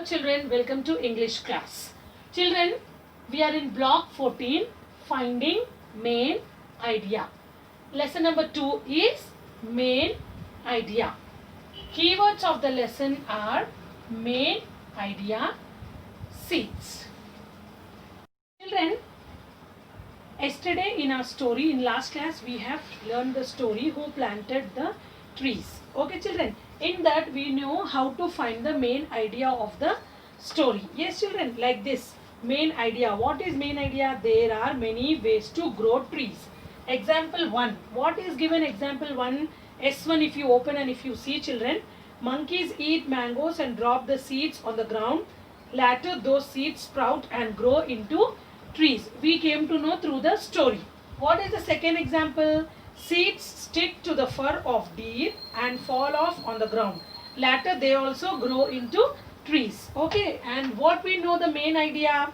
children, welcome to English class. Children, we are in block 14, finding main idea. Lesson number 2 is main idea. Keywords of the lesson are main idea, seeds. Children, yesterday in our story, in last class, we have learned the story who planted the trees. Okay children, in that we know how to find the main idea of the story. Yes children, like this main idea. What is main idea? There are many ways to grow trees. Example 1. What is given? Example 1, S1. If you open and if you see children, monkeys eat mangoes and drop the seeds on the ground. Later those seeds sprout and grow into trees. We came to know through the story. What is the second example? Seeds stick to the fur of deer and fall off on the ground. Later they also grow into trees. Okay, and what we know the main idea?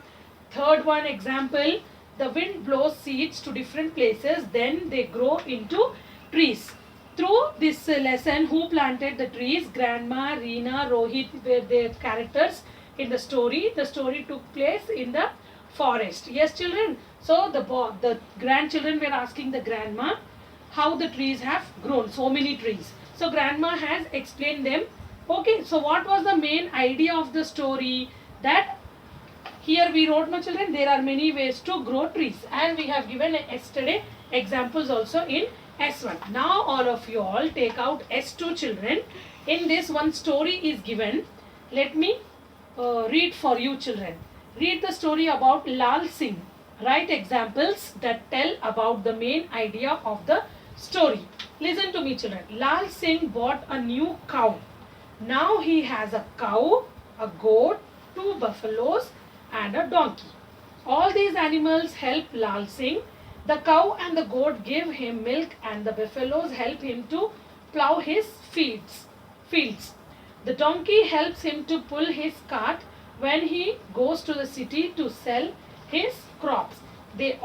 Third one example, the wind blows seeds to different places, then they grow into trees. Through this lesson, who planted the trees? Grandma, Reena, Rohit were the characters in the story. The story took place in the forest. Yes children, so the grandchildren were asking the grandma how the trees have grown, so many trees. So grandma has explained them. Okay, so what was the main idea of the story? That here we wrote, no children, there are many ways to grow trees, and we have given yesterday examples also in S1. Now all of you all take out S2 children. In this one story is given. Let me read for you children. Read the story about Lal Singh. Write examples that tell about the main idea of the story. Listen to me children. Lal Singh bought a new cow. Now he has a cow, a goat, 2 buffaloes and a donkey. All these animals help Lal Singh. The cow and the goat give him milk and the buffaloes help him to plow his fields. The donkey helps him to pull his cart when he goes to the city to sell his crops. They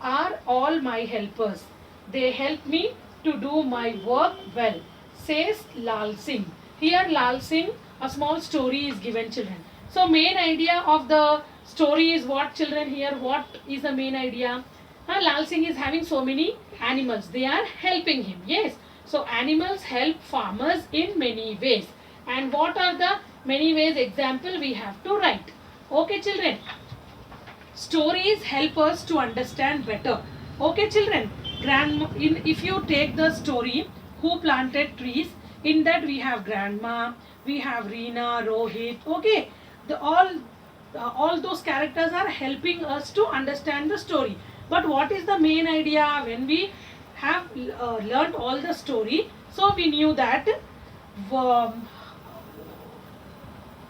are all my helpers. They help me to do my work well, says Lal Singh. Here Lal Singh, a small story is given children. So main idea of the story is what children here? What is the main idea? Lal Singh is having so many animals. They are helping him. Yes. So animals help farmers in many ways. And what are the many ways? Example we have to write. Okay children. Stories help us to understand better. Okay children. If you take the story who planted trees, in that we have grandma, we have Reena, Rohit. Okay. All those characters are helping us to understand the story. But what is the main idea? When we have learned all the story, so we knew that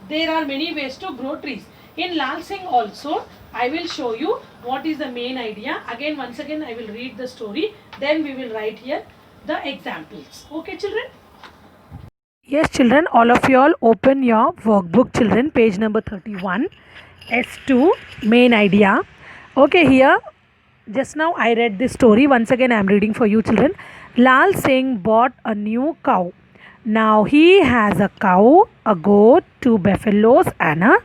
there are many ways to grow trees. In Lal Singh also, I will show you what is the main idea. Once again, I will read the story. Then we will write here the examples. Okay, children? Yes, children, all of you all open your workbook, children, page number 31, S2, main idea. Okay, here, just now I read this story. Once again, I am reading for you, children. Lal Singh bought a new cow. Now he has a cow, a goat, 2 buffaloes and a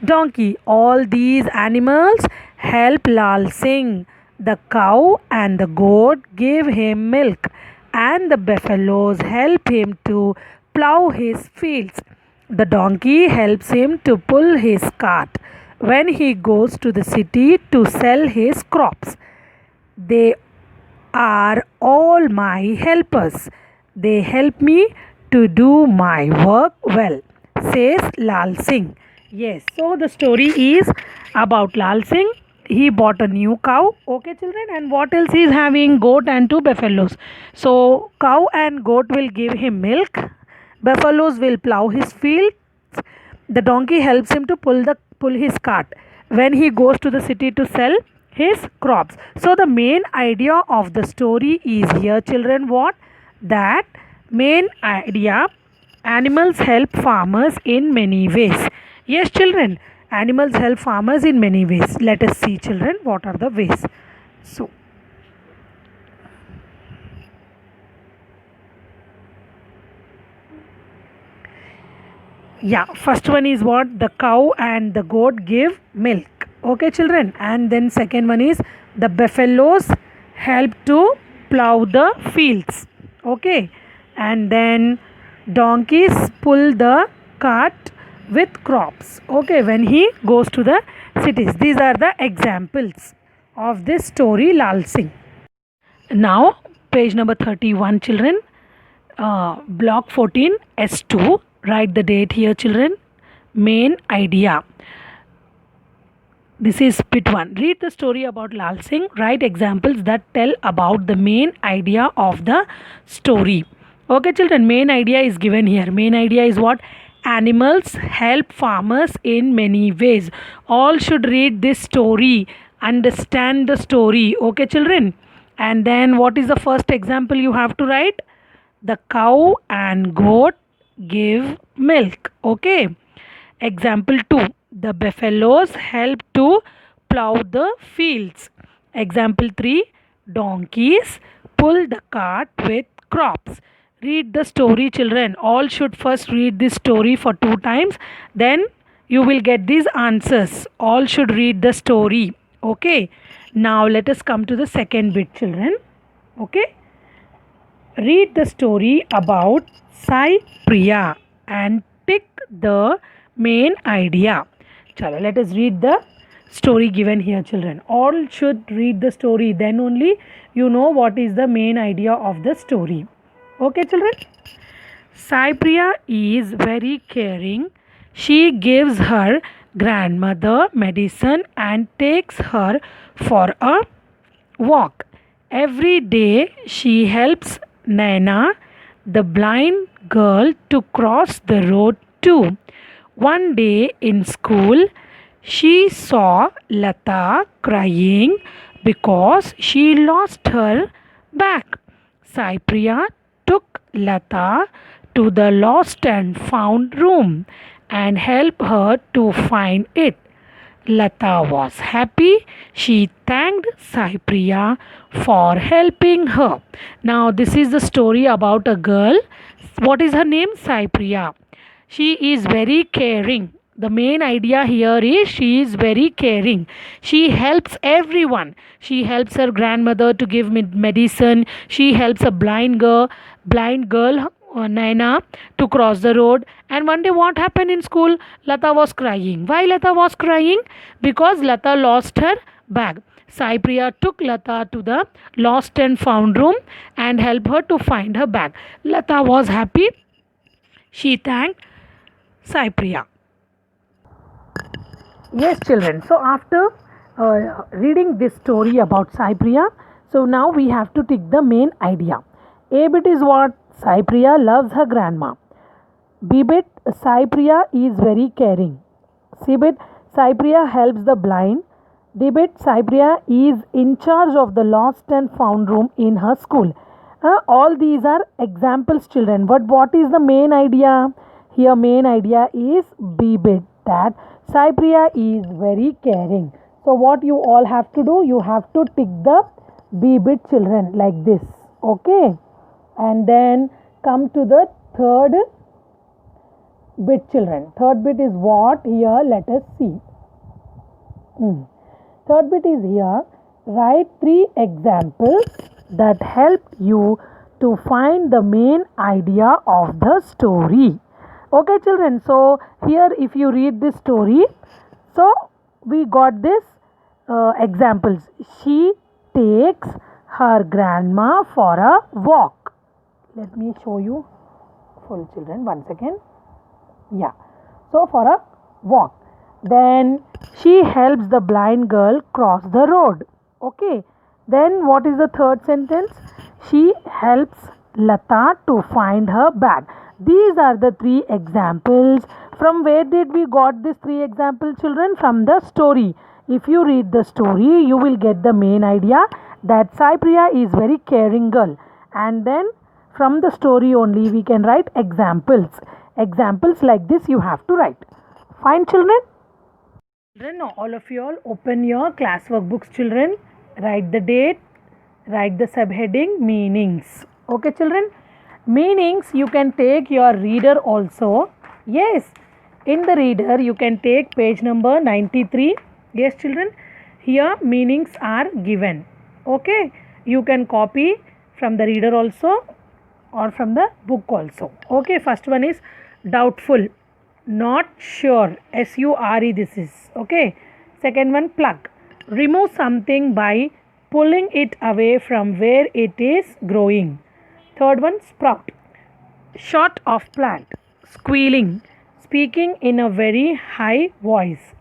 donkey. All these animals help Lal Singh. The cow and the goat give him milk and the buffaloes help him to plow his fields. The donkey helps him to pull his cart when he goes to the city to sell his crops. They are all my helpers. They help me to do my work well, says Lal Singh. Yes, so the story is about Lal Singh. He bought a new cow. Okay, children, and what else he is having? Goat and 2 buffaloes. So, cow and goat will give him milk. Buffaloes will plow his fields. The donkey helps him to pull his cart when he goes to the city to sell his crops. So the main idea of the story is here children, what? That main idea, animals help farmers in many ways. Yes children, animals help farmers in many ways. Let us see children what are the ways. So Yeah, first one is what? The cow and the goat give milk. Okay, children. And then second one is the buffaloes help to plow the fields. Okay. And then donkeys pull the cart with crops. Okay, when he goes to the cities. These are the examples of this story, Lal Singh. Now, page number 31, children. Block 14, S2. Write the date here, children. Main idea. This is bit 1. Read the story about Lal Singh. Write examples that tell about the main idea of the story. Okay, children, main idea is given here. Main idea is what? Animals help farmers in many ways. All should read this story, understand the story. Okay, children. And then what is the first example you have to write? The cow and goat give milk. Okay. Example 2. The buffaloes help to plow the fields. Example 3. Donkeys pull the cart with crops. Read the story, children. All should first read this story for 2 times. Then you will get these answers. All should read the story. Okay. Now let us come to the second bit, children. Okay. Read the story about Sai Priya and pick the main idea. Chalo, let us read the story given here, children. All should read the story, then only you know what is the main idea of the story. Okay, children? Sai Priya is very caring. She gives her grandmother medicine and takes her for a walk. Every day she helps Naina, the blind girl, to cross the road too. One day in school, she saw Lata crying because she lost her bag. Sai Priya took Lata to the lost and found room and helped her to find it. Lata was happy. She thanked Sai Priya for helping her. Now, this is the story about a girl. What is her name? Sai Priya. She is very caring. The main idea here is she is very caring. She helps everyone. She helps her grandmother to give medicine. She helps a blind girl, Naina, to cross the road. And one day what happened in school? Lata was crying. Why Lata was crying? Because Lata lost her bag. Sai Priya took Lata to the lost and found room and helped her to find her bag. Lata was happy. She thanked Sai Priya. Yes, children. So after reading this story about Sai Priya, so now we have to take the main idea. A bit is what? Sai Priya loves her grandma. B bit, Sai Priya is very caring. C bit, Sai Priya helps the blind. D bit, Sai Priya is in charge of the lost and found room in her school. All these are examples, children. But what is the main idea? Here main idea is B bit, that Sai Priya is very caring. So what you all have to do? You have to tick the B bit, children, like this. Okay. And then come to the third bit, children. Third bit is what? Here let us see. Third bit is here. Write 3 examples that help you to find the main idea of the story. Okay, children. So here if you read this story, so we got this examples. She takes her grandma for a walk. Let me show you full, children. One second. Yeah. So for a walk. Then she helps the blind girl cross the road. Okay. Then what is the third sentence? She helps Lata to find her bag. These are the 3 examples. From where did we got these 3 examples, children? From the story. If you read the story, you will get the main idea that Sai Priya is very caring girl. And then from the story only we can write examples. Examples like this you have to write. Fine, children? Children, all of you all open your class workbooks, children. Write the date, write the subheading, meanings. Okay, children? Meanings you can take your reader also. Yes, In the reader, you can take page number 93. Yes, children. Here meanings are given. Okay. You can copy from the reader also or from the book also. Okay. First one is doubtful. Not sure. SURE this is. Okay. Second one, plug. Remove something by pulling it away from where it is growing. Third one, sprout. Short of plant. Squealing. Speaking in a very high voice.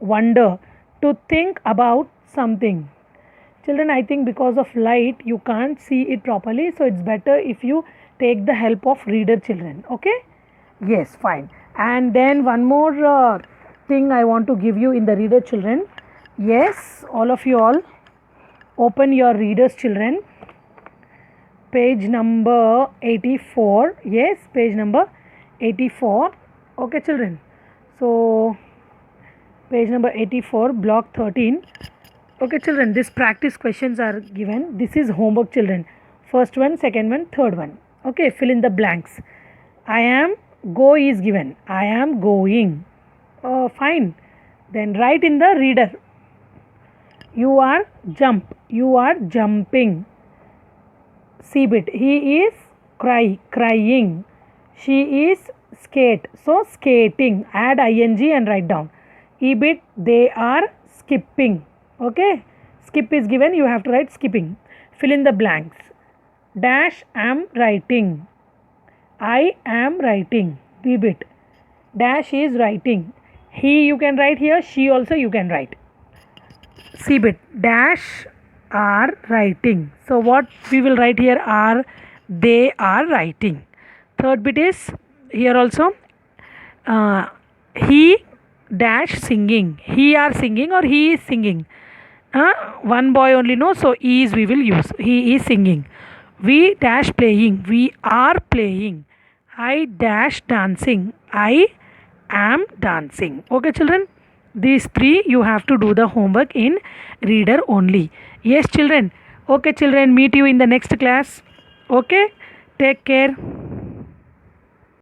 Wonder. To think about something. Children, I think because of light you can't see it properly, so it's better if you take the help of reader, children. Okay? Yes, fine. And then one more thing I want to give you in the reader, children. Yes, all of you all open your readers, children. Page number 84. Yes, page number 84. Okay, children. So page number 84, block 13. Okay, children, these practice questions are given. This is homework, children. First one, second one, third one. Okay, fill in the blanks. I am, go is given. I am going. Fine. Then write in the reader. You are jump. You are jumping. C-bit. He is crying. She is skate. So skating. Add ing and write down. E-bit. They are skipping. Okay. Skip is given. You have to write skipping. Fill in the blanks. Dash am writing. I am writing. B-bit. Dash is writing. He you can write here. She also you can write. C-bit. Dash are writing. So what we will write here are they are writing. Third bit is here also he dash singing. He are singing or he is singing. One boy only no, so is we will use. He is singing. We dash playing. We are playing. I dash dancing. I am dancing. Okay, children. These three you have to do the homework in reader only. Yes, children. Okay, children. Meet you in the next class. Okay. Take care.